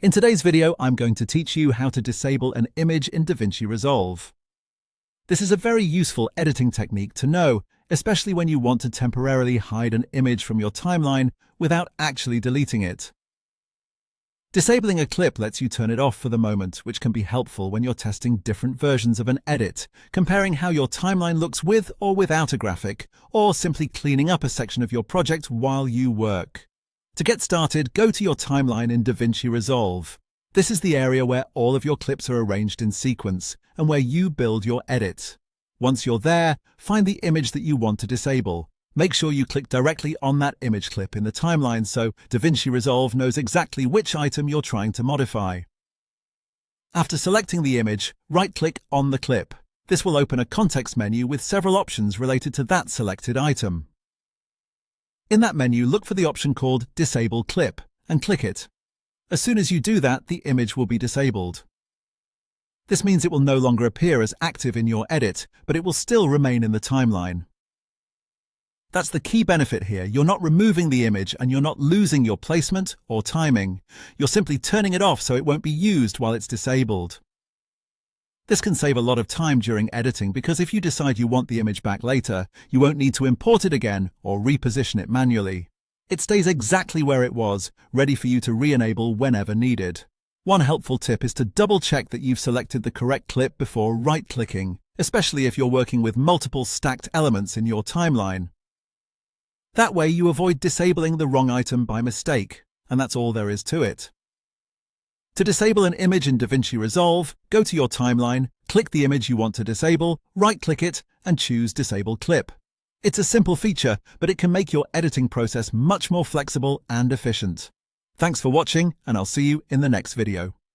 In today's video, I'm going to teach you how to disable an image in DaVinci Resolve. This is a very useful editing technique to know, especially when you want to temporarily hide an image from your timeline without actually deleting it. Disabling a clip lets you turn it off for the moment, which can be helpful when you're testing different versions of an edit, comparing how your timeline looks with or without a graphic, or simply cleaning up a section of your project while you work. To get started, go to your timeline in DaVinci Resolve. This is the area where all of your clips are arranged in sequence and where you build your edit. Once you're there, find the image that you want to disable. Make sure you click directly on that image clip in the timeline so DaVinci Resolve knows exactly which item you're trying to modify. After selecting the image, right-click on the clip. This will open a context menu with several options related to that selected item. In that menu, look for the option called Disable Clip and click it. As soon as you do that, the image will be disabled. This means it will no longer appear as active in your edit, but it will still remain in the timeline. That's the key benefit here. You're not removing the image and you're not losing your placement or timing. You're simply turning it off so it won't be used while it's disabled. This can save a lot of time during editing because if you decide you want the image back later, you won't need to import it again or reposition it manually. It stays exactly where it was, ready for you to re-enable whenever needed. One helpful tip is to double-check that you've selected the correct clip before right-clicking, especially if you're working with multiple stacked elements in your timeline. That way you avoid disabling the wrong item by mistake, and that's all there is to it. To disable an image in DaVinci Resolve, go to your timeline, click the image you want to disable, right-click it, and choose Disable Clip. It's a simple feature, but it can make your editing process much more flexible and efficient. Thanks for watching, and I'll see you in the next video.